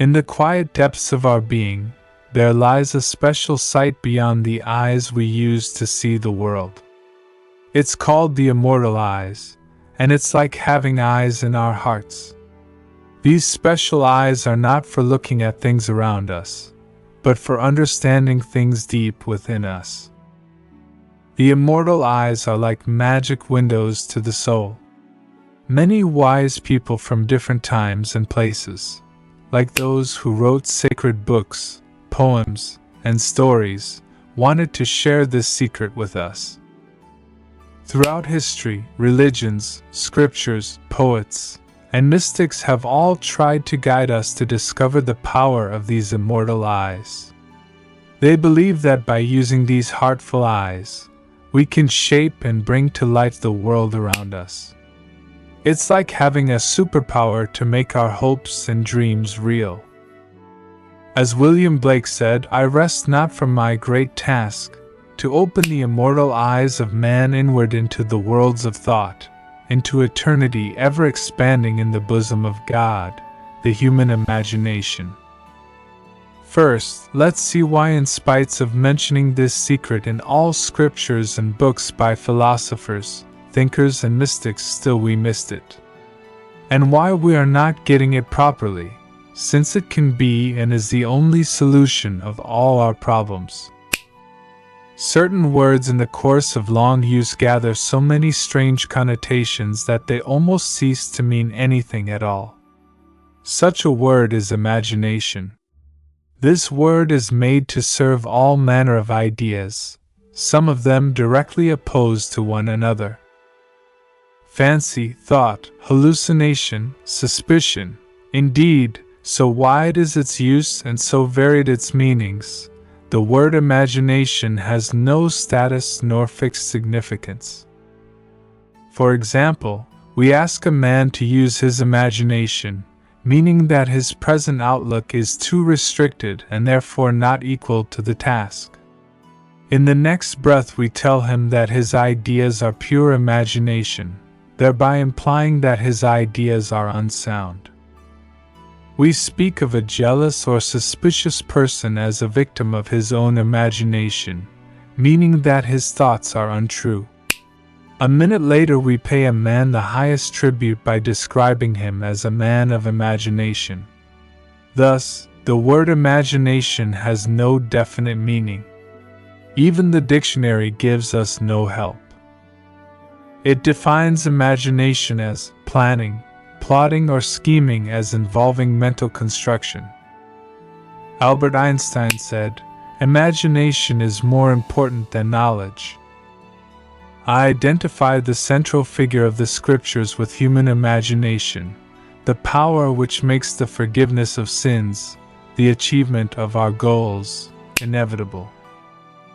In the quiet depths of our being, there lies a special sight beyond the eyes we use to see the world. It's called the Immortal Eyes, and it's like having eyes in our hearts. These special eyes are not for looking at things around us, but for understanding things deep within us. The immortal eyes are like magic windows to the soul. Many wise people from different times and places, like those who wrote sacred books, poems, and stories, wanted to share this secret with us. Throughout history, religions, scriptures, poets, and mystics have all tried to guide us to discover the power of these immortal eyes. They believe that by using these heartful eyes, we can shape and bring to life the world around us. It's like having a superpower to make our hopes and dreams real. As William Blake said, "I rest not from my great task, to open the immortal eyes of man inward into the worlds of thought, into eternity ever expanding in the bosom of God, the human imagination." First, let's see why, in spite of mentioning this secret in all scriptures and books by philosophers, thinkers, and mystics, still we missed it. And why we are not getting it properly, since it can be and is the only solution of all our problems. Certain words in the course of long use gather so many strange connotations that they almost cease to mean anything at all. Such a word is imagination. This word is made to serve all manner of ideas, some of them directly opposed to one another. Fancy, thought, hallucination, suspicion. Indeed, so wide is its use and so varied its meanings. The word imagination has no status nor fixed significance. For example, we ask a man to use his imagination, meaning that his present outlook is too restricted and therefore not equal to the task. In the next breath we tell him that his ideas are pure imagination, thereby implying that his ideas are unsound. We speak of a jealous or suspicious person as a victim of his own imagination, meaning that his thoughts are untrue. A minute later we pay a man the highest tribute by describing him as a man of imagination. Thus, the word imagination has no definite meaning. Even the dictionary gives us no help. It defines imagination as planning, plotting, or scheming as involving mental construction. Albert Einstein said, "Imagination is more important than knowledge." I identify the central figure of the scriptures with human imagination, the power which makes the forgiveness of sins, the achievement of our goals, inevitable.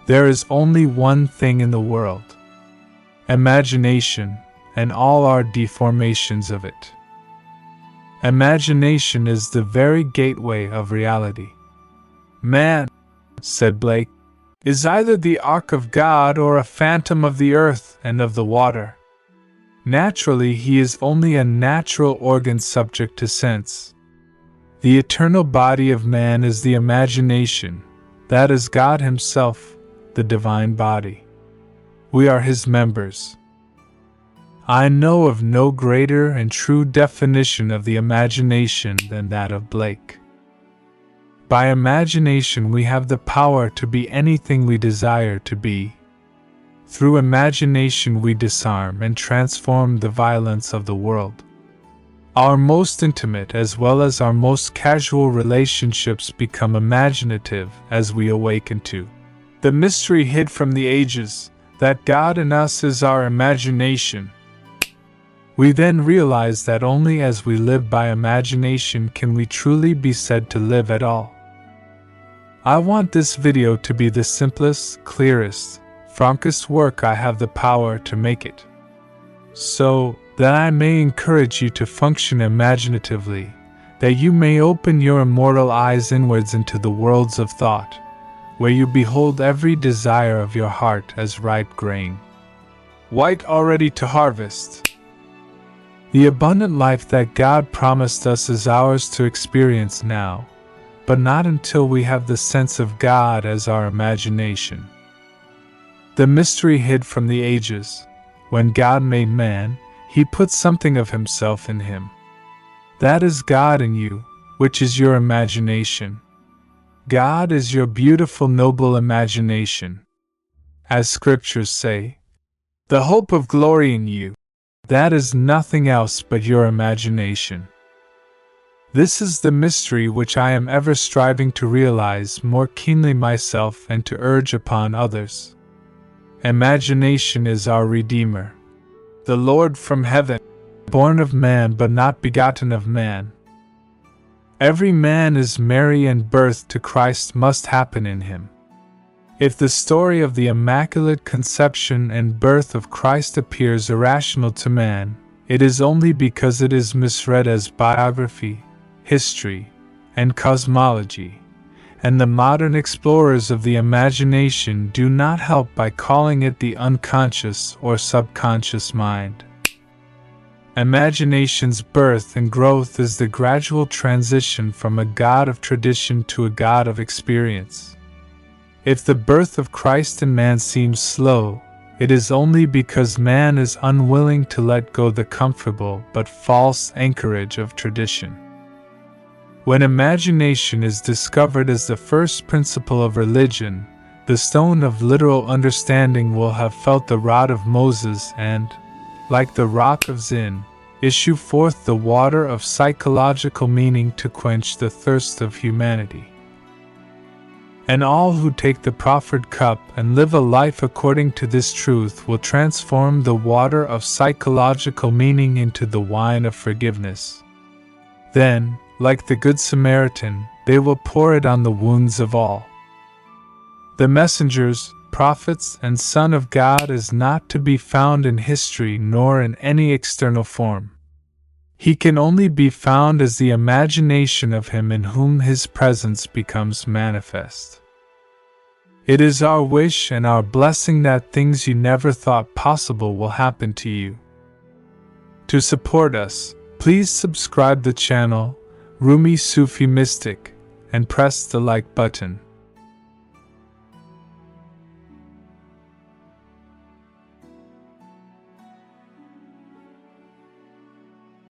There is only one thing in the world: imagination, and all our deformations of it. Imagination is the very gateway of reality. Man, said Blake, is either the ark of God or a phantom of the earth and of the water. Naturally, he is only a natural organ subject to sense. The eternal body of man is the imagination, that is God himself, the divine body. We are his members. I know of no greater and true definition of the imagination than that of Blake. By imagination we have the power to be anything we desire to be. Through imagination we disarm and transform the violence of the world. Our most intimate as well as our most casual relationships become imaginative as we awaken to the mystery hid from the ages, that God in us is our imagination. We then realize that only as we live by imagination can we truly be said to live at all. I want this video to be the simplest, clearest, frankest work I have the power to make it, so that I may encourage you to function imaginatively, that you may open your immortal eyes inwards into the worlds of thought, where you behold every desire of your heart as ripe grain, white already to harvest. The abundant life that God promised us is ours to experience now, but not until we have the sense of God as our imagination. The mystery hid from the ages. When God made man, He put something of Himself in him. That is God in you, which is your imagination. God is your beautiful, noble imagination. As scriptures say, the hope of glory in you. That is nothing else but your imagination. This is the mystery which I am ever striving to realize more keenly myself and to urge upon others. Imagination is our Redeemer, the Lord from heaven, born of man but not begotten of man. Every man is Mary, and birth to Christ must happen in him. If the story of the Immaculate Conception and birth of Christ appears irrational to man, it is only because it is misread as biography, history, and cosmology, and the modern explorers of the imagination do not help by calling it the unconscious or subconscious mind. Imagination's birth and growth is the gradual transition from a God of tradition to a God of experience. If the birth of Christ in man seems slow, it is only because man is unwilling to let go the comfortable but false anchorage of tradition. When imagination is discovered as the first principle of religion, the stone of literal understanding will have felt the rod of Moses and, like the rock of Zin, issue forth the water of psychological meaning to quench the thirst of humanity. And all who take the proffered cup and live a life according to this truth will transform the water of psychological meaning into the wine of forgiveness. Then, like the Good Samaritan, they will pour it on the wounds of all. The messengers, prophets, and Son of God is not to be found in history nor in any external form. He can only be found as the imagination of Him in whom His presence becomes manifest. It is our wish and our blessing that things you never thought possible will happen to you. To support us, please subscribe the channel, Rumi Sufi Mystic, and press the like button.